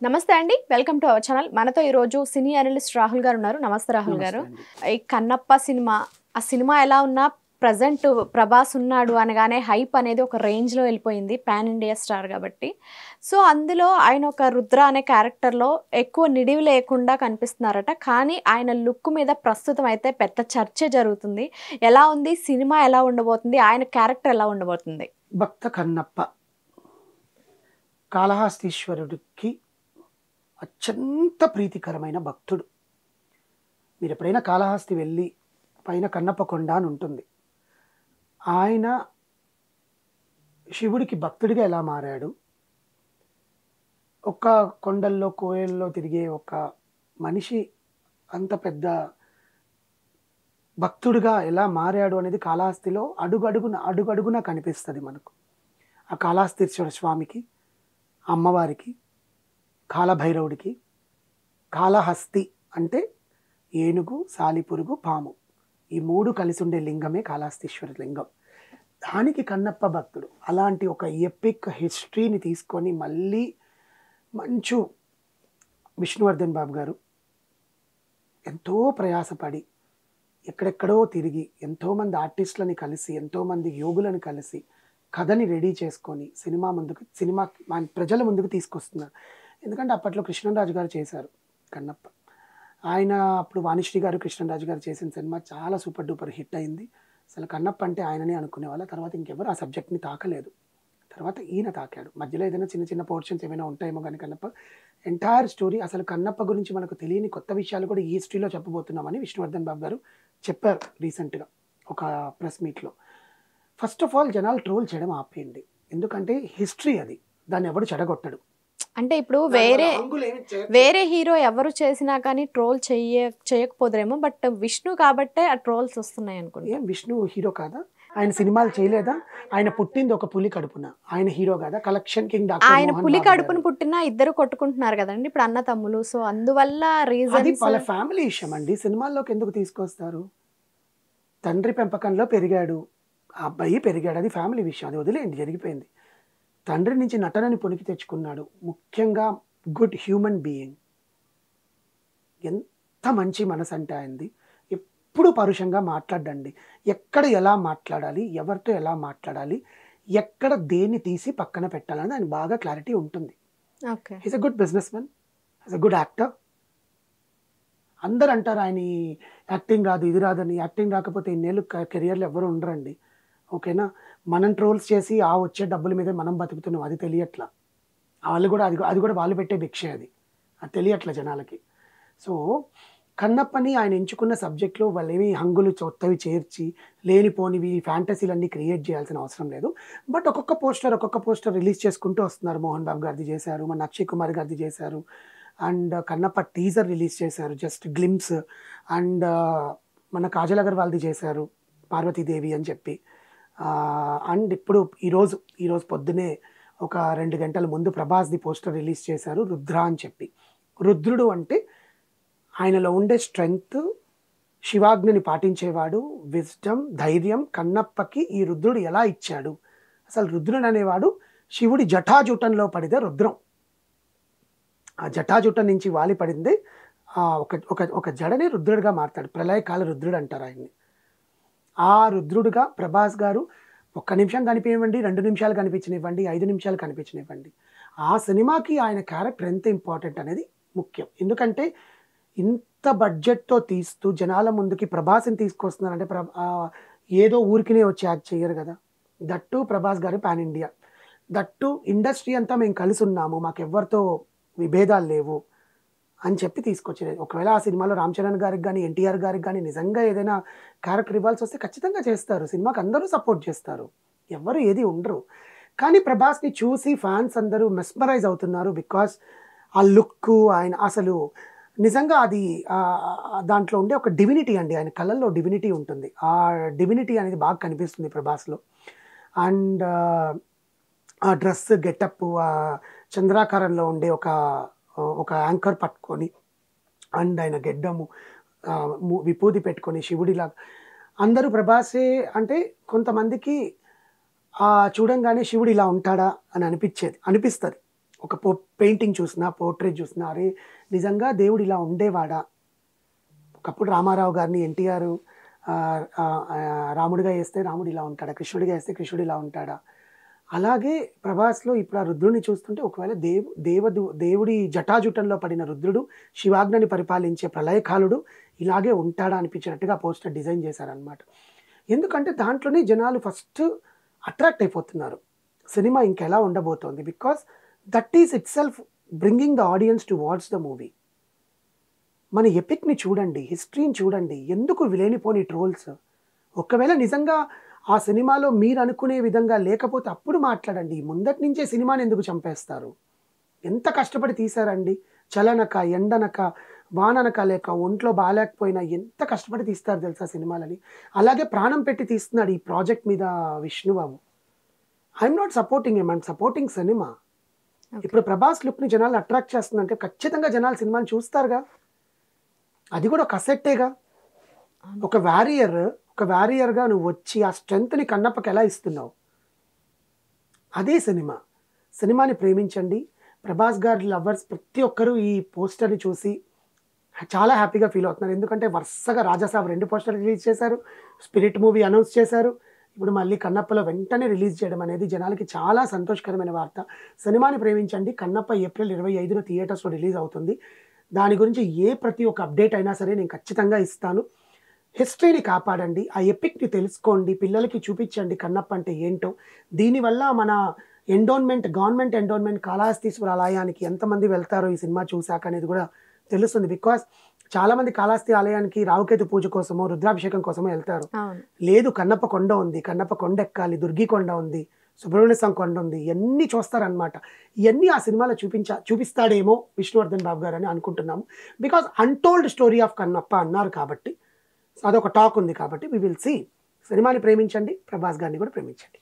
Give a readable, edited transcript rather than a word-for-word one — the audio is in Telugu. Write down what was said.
నమస్తే అండి. Welcome to our channel. మనతో ఈరోజు సినీ అనలిస్ట్ రాహుల్ గారు ఉన్నారు. నమస్తే రాహుల్ గారు. ఈ 'కన్నప్ప' సినిమా, ఆ సినిమా ఎలా ఉన్నా ప్రెజెంట్ ప్రభాస్ ఉన్నాడు అనగానే హైప్ అనేది ఒక రేంజ్‌లో వెళ్ళిపోయింది. పాన్ ఇండియా స్టార్ కాబట్టి. సో, అందులో ఆయన ఒక రుద్ర అనే క్యారెక్టర్‌లో ఎక్కువ నిడివి లేకుండా కనిపిస్తున్నారట. కానీ ఆయన లుక్ మీద ప్రస్తుతం అయితే పెద్ద చర్చ జరుగుతుంది. ఎలా ఉంది? సినిమా ఎలా ఉండబోతుంది? ఆయన క్యారెక్టర్ ఎలా ఉండబోతుంది? భక్త కన్నప్ప కాళహస్తీశ్వరుడికి అత్యంత ప్రీతికరమైన భక్తుడు. మీరు ఎప్పుడైనా కాళహస్తి వెళ్ళి పైన కన్నప్ప కొండ అని ఉంటుంది. ఆయన శివుడికి భక్తుడిగా ఎలా మారాడు, ఒక కొండల్లో కోయల్లో తిరిగే ఒక మనిషి అంత పెద్ద భక్తుడిగా ఎలా మారాడు అనేది కాళహస్తిలో అడుగడుగున కనిపిస్తుంది మనకు. ఆ కాళహస్తీశ్వర స్వామికి, అమ్మవారికి, కాలభైరవుడికి, కాళహస్తి అంటే ఏనుగు, సాలిపురుగు, పాము, ఈ మూడు కలిసి ఉండే లింగమే కాళహస్తీశ్వర లింగం. దానికి కన్నప్ప భక్తుడు. అలాంటి ఒక ఎపిక్ హిస్టరీని తీసుకొని మళ్ళీ మంచు విష్ణువర్ధన్ బాబు గారు ఎంతో ప్రయాసపడి ఎక్కడెక్కడో తిరిగి ఎంతోమంది ఆర్టిస్టులని కలిసి, ఎంతోమంది యోగులను కలిసి కథని రెడీ చేసుకొని సినిమా ప్రజల ముందుకు తీసుకొస్తున్నారు. ఎందుకంటే అప్పట్లో కృష్ణరాజు గారు చేశారు కన్నప్ప. ఆయన అప్పుడు వాణిశ్రీ గారు, కృష్ణరాజు గారు చేసిన సినిమా చాలా సూపర్ డూపర్ హిట్ అయింది. అసలు కన్నప్ప అంటే ఆయననే అనుకునేవాళ్ళ. తర్వాత ఇంకెవరు ఆ సబ్జెక్ట్ని తాకలేదు. తర్వాత ఈయన తాకాడు. మధ్యలో ఏదైనా చిన్న చిన్న పోర్షన్స్ ఏమైనా ఉంటాయేమో కానీ కన్నప్ప ఎంటైర్ స్టోరీ, అసలు కన్నప్ప గురించి మనకు తెలియని కొత్త విషయాలు కూడా ఈ హిస్టరీలో చెప్పబోతున్నామని విష్ణువర్ధన్ బాబు గారు చెప్పారు రీసెంట్గా ఒక ప్రెస్ మీట్లో. ఫస్ట్ ఆఫ్ ఆల్ జనాలు ట్రోల్ చేయడం ఆపేయండి. ఎందుకంటే హిస్టరీ అది, దాన్ని ఎవడు చెడగొట్టడు. అంటే ఇప్పుడు వేరే హీరో ఎవరు చేసినా కానీ ట్రోల్ చేయకపోదురేమో, బట్ విష్ణు కాబట్టే ఆ ట్రోల్స్ వస్తున్నాయి అనుకుంటా. ఏం విష్ణు హీరో కాదా? ఆయన సినిమాలు చేయలేదా? ఆయన పుట్టింది ఒక పులి కడుపున. ఆయన హీరో కాదా? కలెక్షన్ కింగ్ ఆయన పులి కడుపున పుట్టినా ఇద్దరు కొట్టుకుంటున్నారు కదండి ఇప్పుడు, అన్న తమ్ములు. సో అందువల్ల అది రీజన్ వాళ్ళ ఫ్యామిలీ విషయం అండి. సినిమాల్లోకి ఎందుకు తీసుకొస్తారు? తండ్రి పెంపకంలో పెరిగాడు, ఆ అబ్బాయి పెరిగాడు, అది ఫ్యామిలీ విషయం, అది వదిలేయండి, జరిగిపోయింది. తండ్రి నుంచి నటనని పొనికి తెచ్చుకున్నాడు. ముఖ్యంగా గుడ్ హ్యూమన్ బీయింగ్. ఎంత మంచి మనసు అంటే ఆయనది. ఎప్పుడు పరుషంగా మాట్లాడండి. ఎక్కడ ఎలా మాట్లాడాలి, ఎవరితో ఎలా మాట్లాడాలి, ఎక్కడ దేన్ని తీసి పక్కన పెట్టాలని ఆయన బాగా క్లారిటీ ఉంటుంది. He's a good business man, he's a good actor. అందరు అంటారు ఆయన యాక్టింగ్ రాదు, ఇది రాదని. యాక్టింగ్ రాకపోతే ఇన్నేళ్ళు కెరియర్లో ఎవరు ఉండరండి. ఓకేనా? మనం ట్రోల్స్ చేసి ఆ వచ్చే డబ్బుల మీద మనం బతుకుతున్నాం, అది తెలియట్లా. వాళ్ళు కూడా అది కూడా వాళ్ళు పెట్టే భిక్షే, అది తెలియట్లా జనాలకి. సో కన్నప్పని ఆయన ఎంచుకున్న సబ్జెక్ట్లో వాళ్ళు ఏమి హంగులు చొత్తవి చేర్చి లేనిపోనివి ఫ్యాంటసీలన్నీ క్రియేట్ చేయాల్సిన అవసరం లేదు. బట్ ఒక్కొక్క పోస్టర్ రిలీజ్ చేసుకుంటూ వస్తున్నారు. మోహన్ బాబు గారిది చేశారు, మన అక్షయ్ కుమార్ గారిది చేశారు, అండ్ కన్నప్ప టీజర్ రిలీజ్ చేశారు, జస్ట్ గ్లిమ్స్. అండ్ మన కాజల్ అగర్వాల్ది చేశారు, పార్వతీదేవి అని చెప్పి. అండ్ ఇప్పుడు ఈరోజు పొద్దునే ఒక 2 గంటల ముందు ప్రభాస్ది పోస్టర్ రిలీజ్ చేశారు, రుద్ర అని చెప్పి. రుద్రుడు అంటే ఆయనలో ఉండే స్ట్రెంగ్త్, శివాజ్ఞని పాటించేవాడు, విజ్డమ్, ధైర్యం. కన్నప్పకి ఈ రుద్రుడు ఎలా ఇచ్చాడు? అసలు రుద్రుడు అనేవాడు శివుడి జటాజూటంలో పడితే రుద్రం. ఆ జటాజుట నుంచి వాలి పడింది ఒక జడని రుద్రుడిగా మారుతాడు. ప్రళయకాల రుద్రుడు అంటారు ఆయన్ని. ఆ రుద్రుడిగా ప్రభాస్ గారు 1 నిమిషం కనిపించనివ్వండి, 2 నిమిషాలు కనిపించనివ్వండి, 5 నిమిషాలు కనిపించనివ్వండి, ఆ సినిమాకి ఆయన క్యారెక్టర్ ఎంత ఇంపార్టెంట్ అనేది ముఖ్యం. ఎందుకంటే ఇంత బడ్జెట్తో తీస్తూ జనాల ముందుకి ప్రభాస్ని తీసుకొస్తున్నారంటే ఏదో ఊరికినే వచ్చి యాక్ట్ చేయరు కదా. దట్టు ప్రభాస్ గారు పాన్ ఇండియా, దట్టు ఇండస్ట్రీ అంతా మేము కలిసి ఉన్నాము, మాకెవ్వరితో విభేదాలు లేవు అని చెప్పి తీసుకొచ్చేది. ఒకవేళ ఆ సినిమాలో రామ్ చరణ్ గారికి కానీ, ఎన్టీఆర్ గారికి కానీ నిజంగా ఏదైనా క్యారెక్టర్ ఇవ్వాల్సి వస్తే ఖచ్చితంగా చేస్తారు. సినిమాకి అందరూ సపోర్ట్ చేస్తారు, ఎవరు ఏది ఉండరు. కానీ ప్రభాస్ని చూసి ఫ్యాన్స్ అందరూ మెస్మరైజ్ అవుతున్నారు. బికాస్ ఆ లుక్, ఆయన అసలు నిజంగా అది దాంట్లో ఉండే ఒక డివినిటీ అండి. ఆయన కళ్ళల్లో డివినిటీ ఉంటుంది. ఆ డివినిటీ అనేది బాగా కనిపిస్తుంది ప్రభాస్లో. అండ్ ఆ డ్రెస్ గెటప్, ఆ చంద్రాకారంలో ఉండే ఒక యాంకర్ పట్టుకొని, అండ్ ఆయన గెడ్డము విభూది పెట్టుకొని శివుడిలా అందరూ ప్రభాసే అంటే కొంతమందికి చూడంగానే శివుడు ఇలా ఉంటాడా అని అనిపిస్తుంది. ఒక పెయింటింగ్ చూసినా, పోర్ట్రేట్ చూసినా, అరే నిజంగా దేవుడు ఇలా ఉండేవాడా? ఒకప్పుడు రామారావు గారిని ఎన్టీఆర్ రాముడిగా వేస్తే రాముడు ఇలా ఉంటాడా, కృష్ణుడిగా వేస్తే కృష్ణుడు ఇలా ఉంటాడా? అలాగే ప్రభాస్లో ఇప్పుడు ఆ రుద్రుడిని చూస్తుంటే ఒకవేళ దేవుడి జటాజుటంలో పడిన రుద్రుడు, శివాజ్ఞని పరిపాలించే ప్రళయకాలుడు ఇలాగే ఉంటాడా అనిపించినట్టుగా పోస్టర్ డిజైన్ చేశారనమాట. ఎందుకంటే దాంట్లోనే జనాలు ఫస్ట్ అట్రాక్ట్ అయిపోతున్నారు. సినిమా ఇంకెలా ఉండబోతోంది, because that is it self bringing the audience to watch the movie. మన ఎపిక్ని చూడండి, హిస్టరీని చూడండి, ఎందుకు విలేనిపోని ట్రోల్స్? ఒకవేళ నిజంగా ఆ సినిమాలో మీరు అనుకునే విధంగా లేకపోతే అప్పుడు మాట్లాడండి. ముందటి నుంచే సినిమాని ఎందుకు చంపేస్తారు? ఎంత కష్టపడి తీశారండి. చలనక, ఎండనక, వాననక, లేక ఒంట్లో బాగాలేకపోయినా ఎంత కష్టపడి తీస్తారు తెలుసా సినిమాలని. అలాగే ప్రాణం పెట్టి తీస్తున్నాడు ఈ ప్రాజెక్ట్ మీద Vishnubabu. I'm not supporting I'm supporting cinema. ఇప్పుడు ప్రభాస్ లుక్ని జనాలు అట్రాక్ట్ చేస్తుందంటే ఖచ్చితంగా జనాలు సినిమాని చూస్తారుగా. అది కూడా ఒక అసెట్టేగా. ఒక వారియర్గా నువ్వు వచ్చి ఆ స్ట్రెంగ్త్ని కన్నప్పకి ఎలా ఇస్తున్నావు? అదే సినిమాని ప్రేమించండి. ప్రభాస్ గారి లవర్స్ ప్రతి ఒక్కరూ ఈ పోస్టర్ని చూసి చాలా హ్యాపీగా ఫీల్ అవుతున్నారు. ఎందుకంటే వరుసగా రాజాసాబ్ 2 పోస్టర్లు రిలీజ్ చేశారు, స్పిరిట్ మూవీ అనౌన్స్ చేశారు, ఇప్పుడు మళ్ళీ కన్నప్పలో వెంటనే రిలీజ్ చేయడం అనేది జనాలకి చాలా సంతోషకరమైన వార్త. సినిమాని ప్రేమించండి. కన్నప్ప ఏప్రిల్ 25న థియేటర్స్లో రిలీజ్ అవుతుంది. దాని గురించి ప్రతి ఒక్క అప్డేట్ అయినా సరే నేను ఖచ్చితంగా ఇస్తాను. హిస్టరీని కాపాడండి, ఆ ఎపిక్ని తెలుసుకోండి, పిల్లలకి చూపించండి కన్నప్ప అంటే ఏంటో. దీనివల్ల మన గవర్నమెంట్ ఎండోన్మెంట్ కాళహస్తీశ్వర ఆలయానికి ఎంతమంది వెళ్తారో ఈ సినిమా చూశాక అనేది కూడా తెలుస్తుంది. బికాస్ చాలామంది కాళహస్తి ఆలయానికి రావుకేతు పూజ కోసమో రుద్రాభిషేకం కోసమో వెళ్తారు. లేదు, కన్నప్ప కొండ ఉంది, కన్నప్ప కొండ ఎక్కాలి, దుర్గి కొండ ఉంది, సుబ్రహ్మణ్య స్వామి కొండ ఉంది, ఇవన్నీ చూస్తారనమాట. ఇవన్నీ ఆ సినిమాలో చూపిస్తాడేమో విష్ణువర్ధన్ బాబు గారు అని అనుకుంటున్నాము. Because untold story of Kannappa అన్నారు కాబట్టి, అదొక టాక్ ఉంది కాబట్టి వి విల్ సీ. సినిమాని ప్రేమించండి, ప్రభాస్ గారిని కూడా ప్రేమించండి.